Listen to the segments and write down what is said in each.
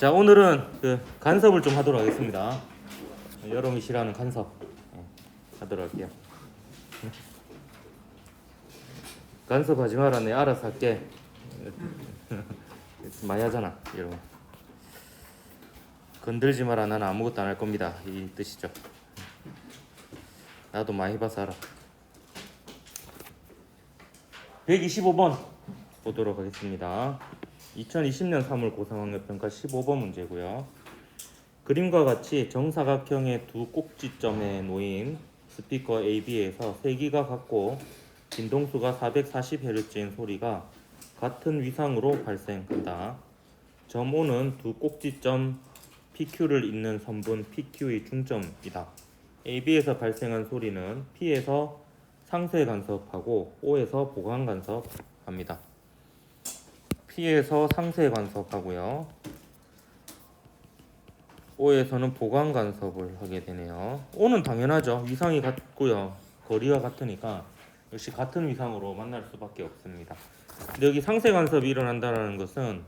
자, 오늘은 그 간섭을 좀 하도록 하겠습니다. 여러분이 싫어하는 간섭 하도록 할게요. 간섭하지 마라, 내 알아서 할게. 많이 하잖아, 여러분. 건들지 마라, 나는 아무것도 안 할 겁니다, 이 뜻이죠. 나도 많이 해봐서 알아. 125번 보도록 하겠습니다. 2020년 3월 고3학년평가 15번 문제고요. 그림과 같이 정사각형의 두 꼭지점에 놓인 스피커 AB에서 세기가 같고 진동수가 440Hz인 소리가 같은 위상으로 발생한다. 점 O는 두 꼭지점 PQ를 잇는 선분 PQ의 중점이다. AB에서 발생한 소리는 P에서 상쇄 간섭하고 O에서 보강 간섭합니다. P에서 상쇄 간섭하고요. O에서는 보강 간섭을 하게 되네요. O는 당연하죠. 위상이 같고요. 거리가 같으니까 역시 같은 위상으로 만날 수밖에 없습니다. 근데 여기 상쇄 간섭이 일어난다는 것은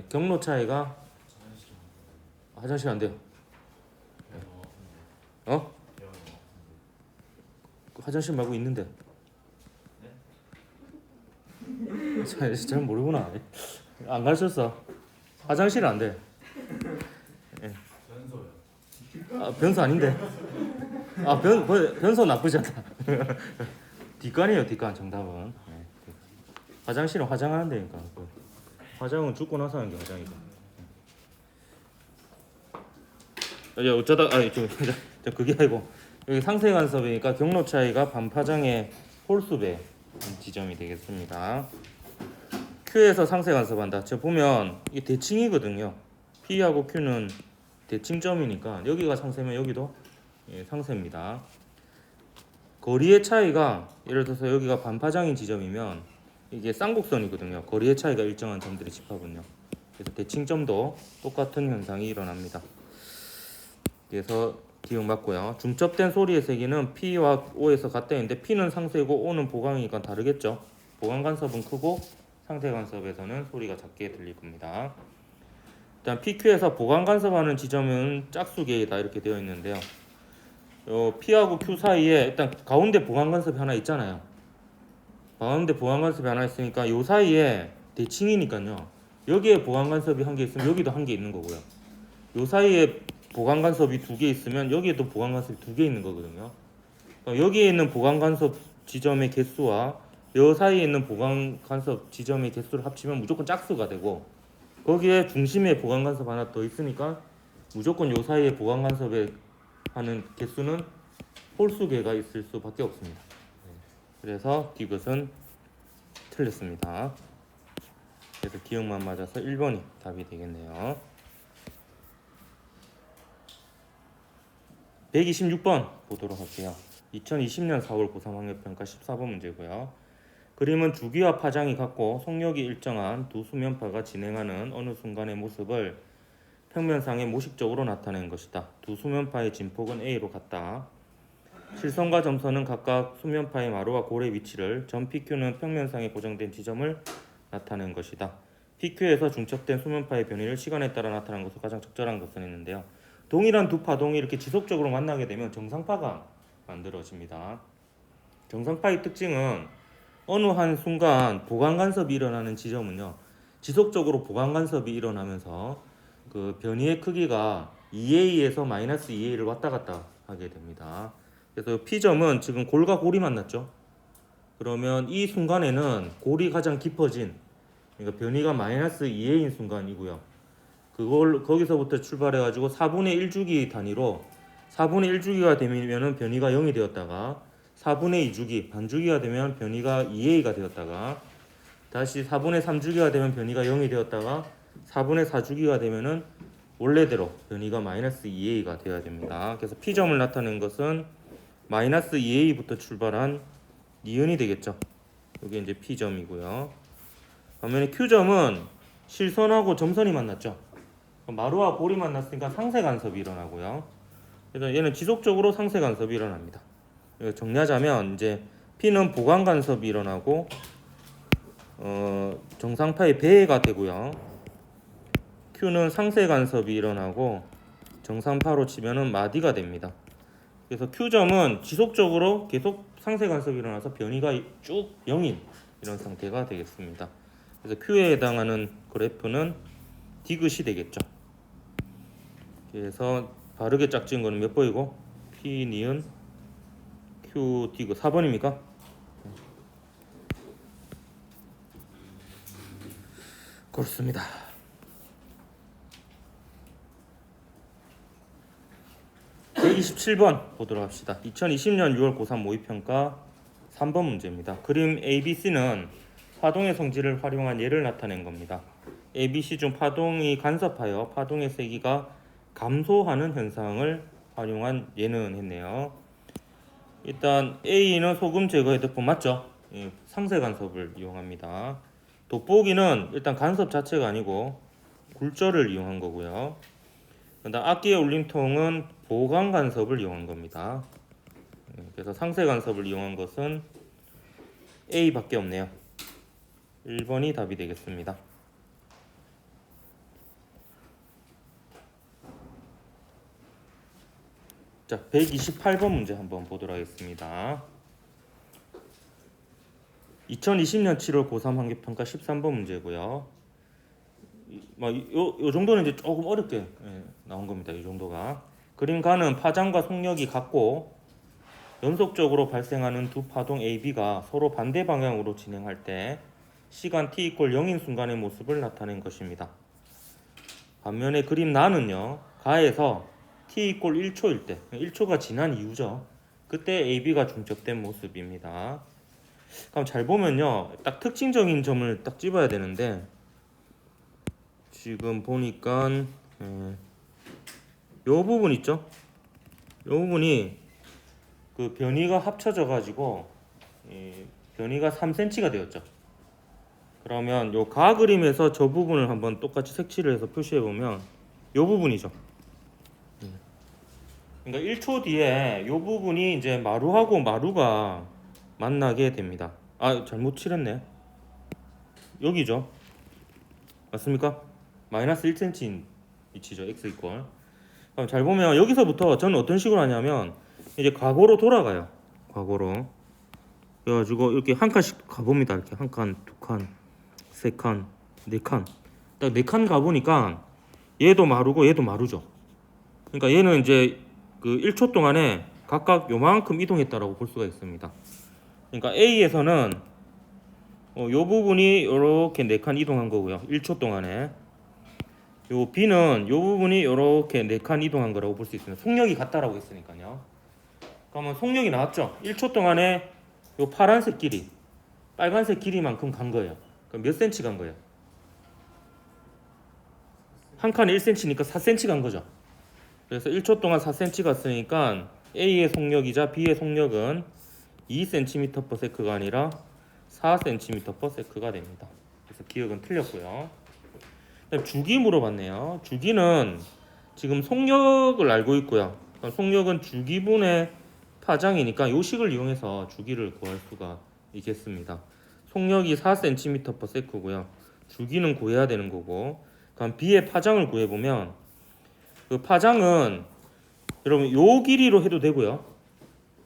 경로 차이가 화장실 안 돼요. 화장실 말고 있는데. 잘 모르구나. 안 가르쳤어. 화장실 안 돼. 변소요. 변소 아닌데. 변소 나쁘지 않다. 뒷간이에요, 뒷간 정답은. 화장실은 화장하는 데니까. 화장은 죽고 나서 하는 게 화장이고. 어쩌다 그게 아니고 여기 상쇄 간섭이니까 경로 차이가 반파장의 홀수배 지점이 되겠습니다. Q에서 상쇄 간섭한다. 저 보면 이게 대칭이거든요. P하고 Q는 대칭점이니까 여기가 상쇄면 여기도 상쇄입니다. 거리의 차이가 예를 들어서 여기가 반파장인 지점이면 이게 쌍곡선이거든요. 거리의 차이가 일정한 점들이 집합은요. 그래서 대칭점도 똑같은 현상이 일어납니다. 그래서 기억 맞고요. 중첩된 소리의 세기는 P와 O에서 같다는데 P는 상쇄고 O는 보강이니까 다르겠죠. 보강 간섭은 크고 상쇄 간섭에서는 소리가 작게 들릴 겁니다. 일단 PQ에서 보강 간섭하는 지점은 짝수계이다 이렇게 되어 있는데요. P하고 Q 사이에 일단 가운데 보강 간섭이 하나 있잖아요. 가운데 보강 간섭이 하나 있으니까 요 사이에 대칭이니까요. 여기에 보강 간섭이 한 개 있으면 여기도 한 개 있는 거고요. 요 사이에 보강 간섭이 두 개 있으면 여기에도 보강 간섭이 두 개 있는 거거든요. 그러니까 여기에 있는 보강 간섭 지점의 개수와 요 사이에 있는 보강 간섭 지점의 개수를 합치면 무조건 짝수가 되고 거기에 중심에 보강 간섭 하나 더 있으니까 무조건 요 사이에 보강 간섭에 하는 개수는 홀수계가 있을 수밖에 없습니다. 그래서 디귿은 틀렸습니다. 그래서 기억만 맞아서 1번이 답이 되겠네요. 126번 보도록 할게요. 2020년 4월 고3학년평가 14번 문제고요. 그림은 주기와 파장이 같고 속력이 일정한 두 수면파가 진행하는 어느 순간의 모습을 평면상에 모식적으로 나타낸 것이다. 두 수면파의 진폭은 A로 같다. 실선과 점선은 각각 수면파의 마루와 골의 위치를, 점 PQ는 평면상에 고정된 지점을 나타낸 것이다. PQ에서 중첩된 수면파의 변이를 시간에 따라 나타난 것으로 가장 적절한 것은 있는데요. 동일한 두 파동이 이렇게 지속적으로 만나게 되면 정상파가 만들어집니다. 정상파의 특징은 어느 한 순간 보강 간섭이 일어나는 지점은요, 지속적으로 보강 간섭이 일어나면서 그 변이의 크기가 2A에서 마이너스 2A를 왔다 갔다 하게 됩니다. 그래서 P점은 지금 골과 골이 만났죠. 그러면 이 순간에는 골이 가장 깊어진, 그러니까 변이가 마이너스 2A인 순간이고요. 그걸 거기서부터 출발해가지고 4분의 1주기 단위로 4분의 1주기가 되면은 변이가 0이 되었다가 4분의 2주기 반주기가 되면 변이가 2A가 되었다가 다시 4분의 3주기가 되면 변이가 0이 되었다가 4분의 4주기가 되면은 원래대로 변이가 마이너스 2A가 되어야 됩니다. 그래서 P점을 나타낸 것은 마이너스 2A부터 출발한 니은이 되겠죠. 이게 이제 P점이고요. 반면에 Q점은 실선하고 점선이 만났죠. 마루와 골이 만났으니까 상쇄 간섭이 일어나고요. 그래서 얘는 지속적으로 상쇄 간섭이 일어납니다. 정리하자면 이제 P는 보강 간섭이 일어나고 정상파의 배해가 되고요. Q는 상세 간섭이 일어나고 정상파로 치면은 마디가 됩니다. 그래서 Q점은 지속적으로 계속 상세 간섭이 일어나서 변이가 쭉 0인 이런 상태가 되겠습니다. 그래서 Q에 해당하는 그래프는 디귿이 되겠죠. 그래서 바르게 짝지은 거는 몇 번이고 P 니은 Q 디귿 4번입니까? 그렇습니다. (127번) 보도록 합시다. 2020년 6월 고3 모의평가 3번 문제입니다. 그림 ABC는 파동의 성질을 활용한 예를 나타낸 겁니다. ABC 중 파동이 간섭하여 파동의 세기가 감소하는 현상을 활용한 예는 했네요. 일단 A는 소금 제거 헤드폰 맞죠? 예, 상세 간섭을 이용합니다. 돋보기는 일단 간섭 자체가 아니고 굴절을 이용한 거고요. 그다음 악기의 울림통은 보강 간섭을 이용한 겁니다. 그래서 상세 간섭을 이용한 것은 A밖에 없네요. 1번이 답이 되겠습니다. 자, 128번 문제 한번 보도록 하겠습니다. 2020년 7월 고3 한국평가 13번 문제고요. 요 정도는 이제 조금 어렵게 나온 겁니다. 이 정도가. 그림가는 파장과 속력이 같고 연속적으로 발생하는 두 파동 AB가 서로 반대 방향으로 진행할 때 시간 t = 0인 순간의 모습을 나타낸 것입니다. 반면에 그림 나는요. 가에서 t = 1초일 때 1초가 지난 이후죠. 그때 AB가 중첩된 모습입니다. 그럼 잘 보면요. 딱 특징적인 점을 딱 집어야 되는데 지금 보니까 요 부분 있죠? 요 부분이 그 변이가 합쳐져 가지고 변이가 3cm가 되었죠. 그러면 요 가 그림에서 저 부분을 한번 똑같이 색칠을 해서 표시해 보면 요 부분이죠. 그러니까 1초 뒤에 요 부분이 이제 마루하고 마루가 만나게 됩니다. 아, 잘못 칠했네. 여기죠. 맞습니까? 마이너스 1cm인 위치죠. x 이퀄. 그럼 잘 보면 여기서부터 저는 어떤 식으로 하냐면 이제 과거로 돌아가요. 과거로. 그래가지고 이렇게 한 칸씩 가봅니다. 이렇게 한 칸, 두 칸, 세 칸, 네 칸. 딱 네 칸 가보니까 얘도 마루고 얘도 마루죠. 그러니까 얘는 이제 그 1초 동안에 각각 요만큼 이동했다라고 볼 수가 있습니다. 그러니까 A에서는 요 부분이 이렇게 4칸 이동한 거고요. 1초 동안에. 요 B는 요 부분이 이렇게 4칸 이동한 거라고 볼 수 있습니다. 속력이 같다라고 했으니까요. 그러면 속력이 나왔죠. 1초 동안에 요 파란색 길이, 빨간색 길이만큼 간 거예요. 그럼 몇 cm 간 거예요? 한 칸에 1cm니까 4cm 간 거죠. 그래서 1초 동안 4cm 갔으니까 A의 속력이자 B의 속력은 2cm/s가 아니라 4cm/s가 됩니다. 그래서 기억은 틀렸고요. 주기 물어봤네요. 주기는 지금 속력을 알고 있고요. 속력은 주기분의 파장이니까 이 식을 이용해서 주기를 구할 수가 있겠습니다. 속력이 4cm/s고요. 주기는 구해야 되는 거고, 그럼 B의 파장을 구해보면 그 파장은 여러분 요 길이로 해도 되고요.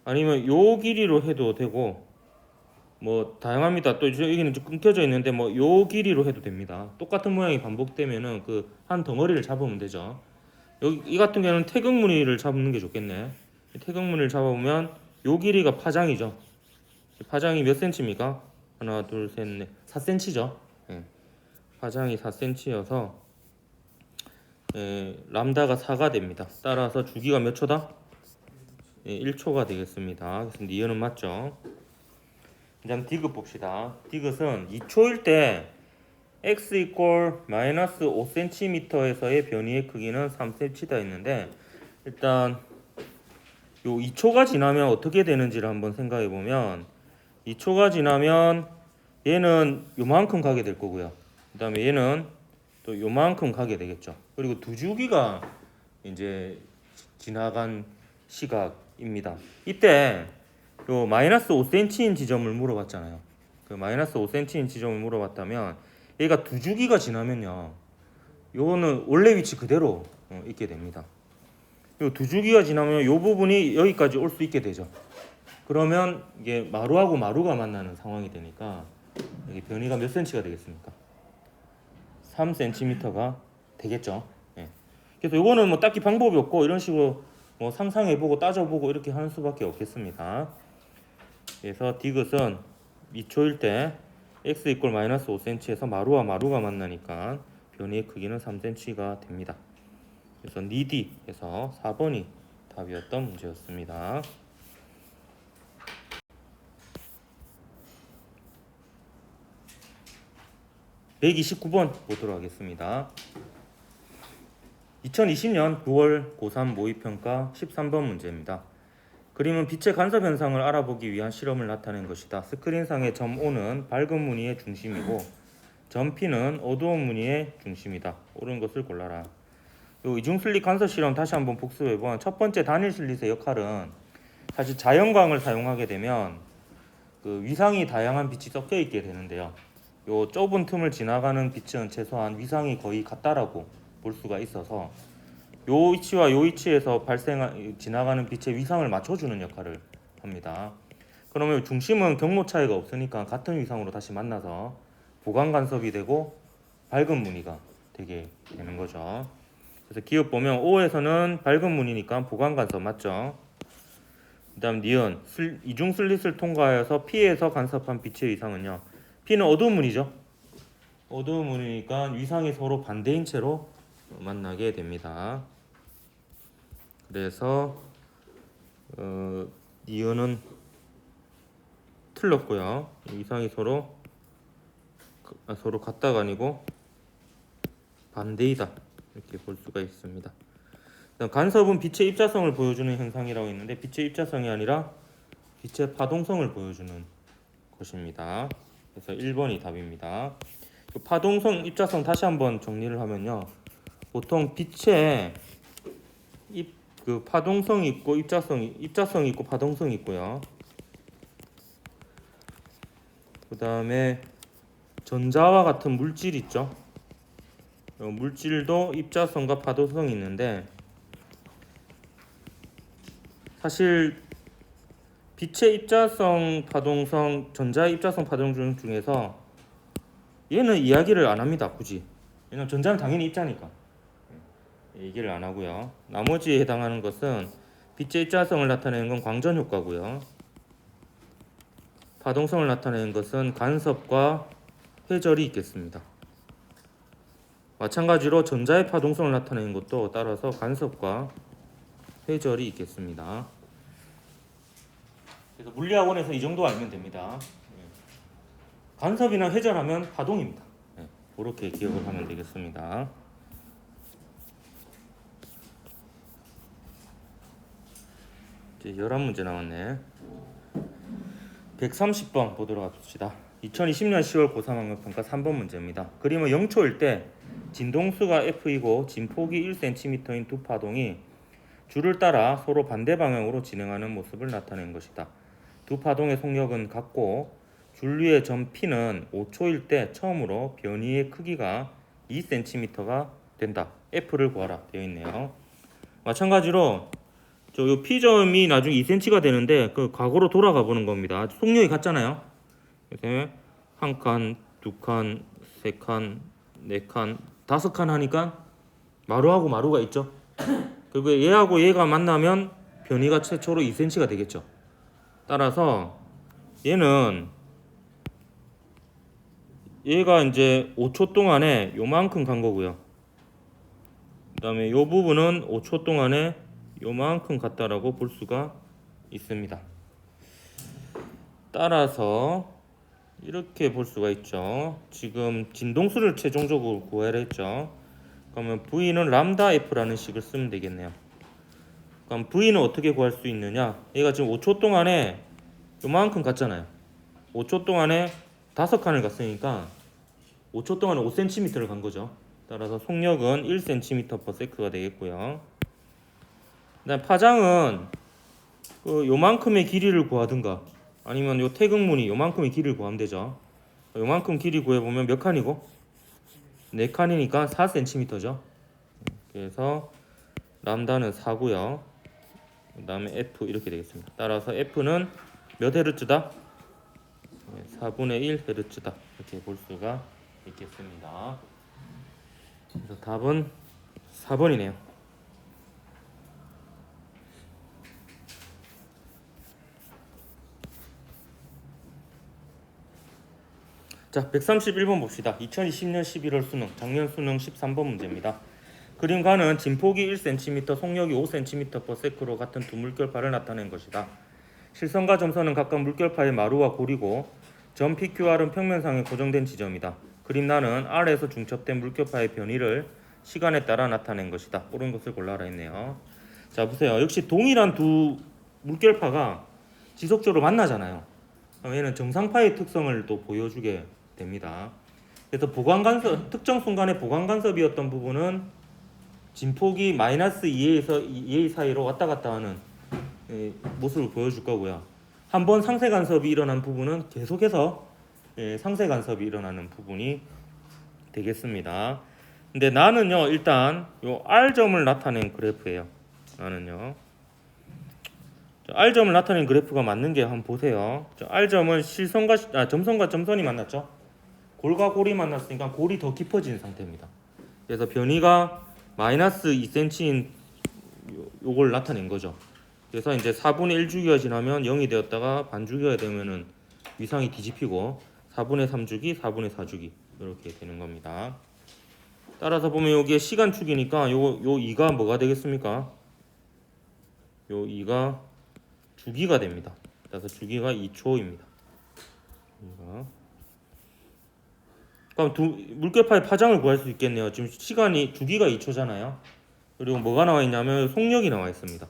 아니면 요 길이로 해도 되고 뭐 다양합니다. 또 여기는 좀 끊겨져 있는데 뭐 요 길이로 해도 됩니다. 똑같은 모양이 반복되면은 그 한 덩어리를 잡으면 되죠. 여기 이 같은 경우는 태극무늬를 잡는 게 좋겠네. 태극무늬를 잡아보면 요 길이가 파장이죠. 파장이 몇 cm입니까? 하나, 둘, 셋, 넷, 4cm죠. 예. 파장이 4cm여서 람다가 4가 됩니다. 따라서 주기가 몇 초다? 1초가 되겠습니다. 그래서 니은은 맞죠. 이제 한번 디귿 봅시다. 디귿은 2초일 때 x = 마이너스 5cm에서의 변이의 크기는 3cm다 했는데 일단 요 2초가 지나면 어떻게 되는지를 한번 생각해 보면 2초가 지나면 얘는 요만큼 가게 될 거고요. 그 다음에 얘는 또 요만큼 가게 되겠죠. 그리고 두 주기가 이제 지나간 시각입니다. 이때 요 마이너스 5cm인 지점을 물어봤잖아요. 그 마이너스 5cm인 지점을 물어봤다면 얘가 두 주기가 지나면요 요거는 원래 위치 그대로 있게 됩니다. 요 두 주기가 지나면 요 부분이 여기까지 올 수 있게 되죠. 그러면 이게 마루하고 마루가 만나는 상황이 되니까 여기 변이가 몇 cm가 되겠습니까? 3cm가 되겠죠. 예. 그래서 요거는 뭐 딱히 방법이 없고 이런 식으로 뭐 상상해보고 따져보고 이렇게 하는 수밖에 없겠습니다. 그래서 디귿은 2초일 때 x = 마이너스 5cm에서 마루와 마루가 만나니까 변이의 크기는 3cm가 됩니다. 그래서 니디에서 4번이 답이었던 문제였습니다. 129번 보도록 하겠습니다. 2020년 9월 고3 모의평가 13번 문제입니다. 그림은 빛의 간섭 현상을 알아보기 위한 실험을 나타낸 것이다. 스크린상의 점 O는 밝은 무늬의 중심이고 점 P는 어두운 무늬의 중심이다. 옳은 것을 골라라. 요 이중슬릿 간섭 실험 다시 한번 복습해보면 첫 번째 단일 슬릿의 역할은 사실 자연광을 사용하게 되면 그 위상이 다양한 빛이 섞여 있게 되는데요. 요 좁은 틈을 지나가는 빛은 최소한 위상이 거의 같다라고 볼 수가 있어서 요 위치와 요 위치에서 지나가는 빛의 위상을 맞춰주는 역할을 합니다. 그러면 중심은 경로 차이가 없으니까 같은 위상으로 다시 만나서 보강 간섭이 되고 밝은 무늬가 되게 되는 거죠. 그래서 기억 보면 O에서는 밝은 무늬니까 보강 간섭 맞죠? 그 다음 니은 이중 슬릿을 통과하여서 P에서 간섭한 빛의 위상은요. P는 어두운 무늬죠. 어두운 무늬니까 위상이 서로 반대인 채로 만나게 됩니다. 그래서 니은은 틀렸고요. 위상이 서로 같다가 아니고 반대이다 이렇게 볼 수가 있습니다. 간섭은 빛의 입자성을 보여주는 현상이라고 했는데 빛의 입자성이 아니라 빛의 파동성을 보여주는 것입니다. 그래서 1번이 답입니다. 파동성, 입자성 다시 한번 정리를 하면요. 보통 빛의 그 파동성이 있고 입자성이 있고 파동성이 있고요. 그 다음에 전자와 같은 물질 있죠. 물질도 입자성과 파동성이 있는데 사실 빛의 입자성, 파동성, 전자의 입자성, 파동성 중에서 얘는 이야기를 안 합니다. 굳이. 왜냐면 전자는 당연히 입자니까 얘기를 안 하고요. 나머지에 해당하는 것은 빛의 입자성을 나타내는 건 광전 효과고요. 파동성을 나타내는 것은 간섭과 회절이 있겠습니다. 마찬가지로 전자의 파동성을 나타내는 것도 따라서 간섭과 회절이 있겠습니다. 그래서 물리학원에서 이 정도 알면 됩니다. 간섭이나 회절하면 파동입니다. 그렇게 기억을 하면 되겠습니다. 이제 11문제 나왔네. 130번 보도록 합시다. 2020년 10월 고3 학력평가 3번 문제입니다. 그림은 0초일 때 진동수가 F이고 진폭이 1cm인 두 파동이 줄을 따라 서로 반대 방향으로 진행하는 모습을 나타낸 것이다. 두 파동의 속력은 같고 줄 위의 점 P는 5초일 때 처음으로 변이의 크기가 2cm가 된다. F를 구하라 되어 있네요. 마찬가지로 요 P점이 나중에 2cm가 되는데 그 과거로 돌아가 보는 겁니다. 속력이 같잖아요. 그래서 한 칸, 두 칸, 세 칸, 네 칸, 다섯 칸 하니까 마루하고 마루가 있죠. 그리고 얘하고 얘가 만나면 변이가 최초로 2cm가 되겠죠. 따라서 얘가 이제 5초 동안에 요만큼 간 거고요. 그 다음에 요 부분은 5초 동안에 요만큼 갔다라고 볼 수가 있습니다. 따라서 이렇게 볼 수가 있죠. 지금 진동수를 최종적으로 구하려 했죠. 그러면 V는 람다 F라는 식을 쓰면 되겠네요. 그럼 V는 어떻게 구할 수 있느냐? 얘가 지금 5초 동안에 요만큼 갔잖아요. 5초 동안에 5칸을 갔으니까 5초 동안에 5cm를 간 거죠. 따라서 속력은 1cm/s가 되겠고요. 그다음 파장은 요만큼의 길이를 구하든가 아니면 요 태극무늬 요만큼의 길이를 구하면 되죠. 요만큼 길이 구해보면 몇 칸이고? 4칸이니까 4cm죠. 그래서 람다는 4고요. 그 다음에 F 이렇게 되겠습니다. 따라서 F는 몇 헤르츠다? 4분의 1 헤르츠다. 이렇게 볼 수가 있겠습니다. 그래서 답은 4번이네요. 자, 131번 봅시다. 2020년 11월 수능, 작년 수능 13번 문제입니다. 그림과는 진폭이 1cm, 속력이 5cm/s로 같은 두 물결파를 나타낸 것이다. 실선과 점선은 각각 물결파의 마루와 고리고 점 PQR은 평면상에 고정된 지점이다. 그림란은 R에서 중첩된 물결파의 변이를 시간에 따라 나타낸 것이다. 옳은 것을 골라라 했네요. 자, 보세요. 역시 동일한 두 물결파가 지속적으로 만나잖아요. 그럼 얘는 정상파의 특성을 또 보여주게 됩니다. 그래서 보관간섭, 특정 순간의 보관간섭이었던 부분은 진폭이 마이너스 2A에서 2A 사이로 왔다 갔다 하는 모습을 보여줄 거고요. 한번 상쇄간섭이 일어난 부분은 계속해서 상쇄간섭이 일어나는 부분이 되겠습니다. 근데 나는요, 일단 요 R점을 나타낸 그래프예요. 나는요. R점을 나타낸 그래프가 맞는 게 한번 보세요. R점은 점선과 점선이 만났죠. 골과 골이 만났으니까 골이 더 깊어진 상태입니다. 그래서 변이가 마이너스 2cm인 요걸 나타낸 거죠. 그래서 이제 4분의 1 주기가 지나면 0이 되었다가 반 주기가 되면은 위상이 뒤집히고 4분의 3 주기, 4분의 4 주기 이렇게 되는 겁니다. 따라서 보면 여기에 시간 축이니까 요 2가 뭐가 되겠습니까? 요 2가 주기가 됩니다. 그래서 주기가 2초입니다. 그럼 물결파의 파장을 구할 수 있겠네요. 지금 시간이 주기가 2초잖아요. 그리고 뭐가 나와 있냐면 속력이 나와 있습니다.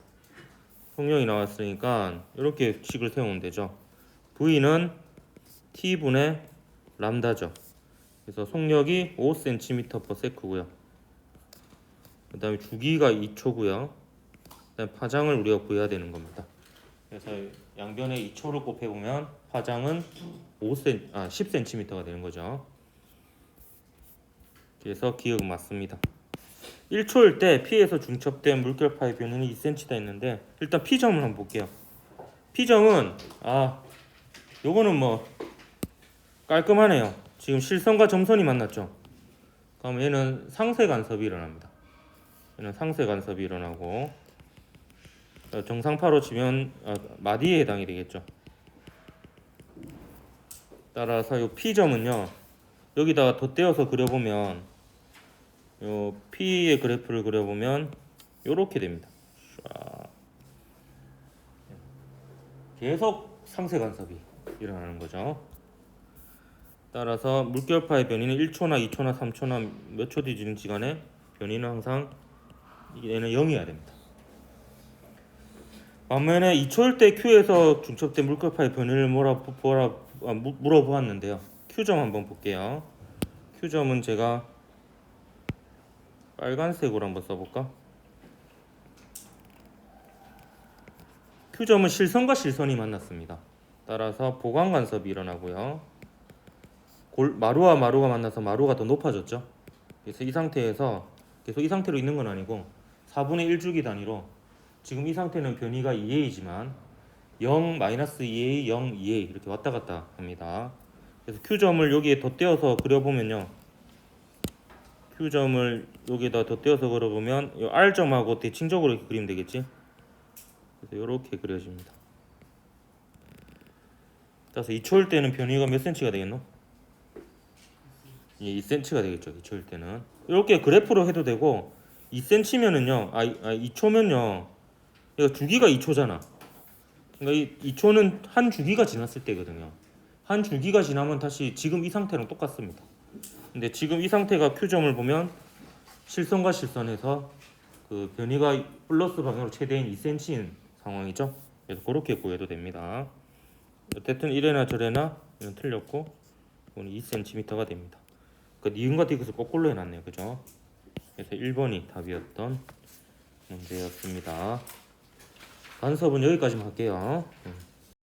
속력이 나왔으니까 이렇게 식을 세우면 되죠. V는 T분의 람다죠. 그래서 속력이 5cm/s고요. 그 다음에 주기가 2초고요. 그다음에 파장을 우리가 구해야 되는 겁니다. 그래서 양변에 2초를 곱해보면 파장은 10cm가 되는 거죠. 그래서 기억 맞습니다. 1초일 때 P에서 중첩된 물결파의 변이는 2cm다 했는데 일단 P점을 한번 볼게요. P점은 요거는 뭐 깔끔하네요. 지금 실선과 점선이 만났죠. 그럼 얘는 상쇄간섭이 일어납니다. 얘는 상쇄간섭이 일어나고 정상파로 치면 마디에 해당이 되겠죠. 따라서 요 P점은요. 여기다가 덧대어서 그려보면 요 P의 그래프를 그려보면 요렇게 됩니다. 계속 상쇄간섭이 일어나는 거죠. 따라서 물결파의 변이는 1초나 2초나 3초나 몇 초 뒤지는지 간에 변이는 항상 얘는 0이어야 됩니다. 반면에 2초일 때 Q에서 중첩된 물결파의 변이를 물어보았는데요. Q점 한번 볼게요. Q점은 제가 빨간색으로 한번 써볼까? Q점은 실선과 실선이 만났습니다. 따라서 보관간섭이 일어나고요. 마루와 마루가 만나서 마루가 더 높아졌죠. 그래서 이 상태에서 계속 이 상태로 있는 건 아니고 4분의 1주기 단위로 지금 이 상태는 변이가 2A지만 0, 마이너스 2A, 0, 2A 이렇게 왔다 갔다 합니다. 그래서 Q점을 여기에 덧대어서 그려보면요. Q점을 여기에다 덧대어서 그려보면 이 R점하고 대칭적으로 이렇게 그리면 되겠지. 그래서 이렇게 그려집니다. 따라서 2초일 때는 변이가 몇 cm가 되겠노? 2cm가 되겠죠. 2초일 때는 이렇게 그래프로 해도 되고 2cm면은요 2초면요 이거 주기가 2초잖아. 그러니까 이 2초는 한 주기가 지났을 때거든요. 한 주기가 지나면 다시 지금 이 상태랑 똑같습니다. 근데 지금 이 상태가 Q점을 보면 실선과 실선에서 그 변이가 플러스 방향으로 최대인 2cm인 상황이죠. 그래서 그렇게 구해도 됩니다. 어쨌든 이래나 저래나 이건 틀렸고 이건 2cm가 됩니다. 그 니은과 디귿을 거꾸로 해놨네요. 그죠? 그래서 1번이 답이었던 문제였습니다. 간섭은 여기까지만 할게요.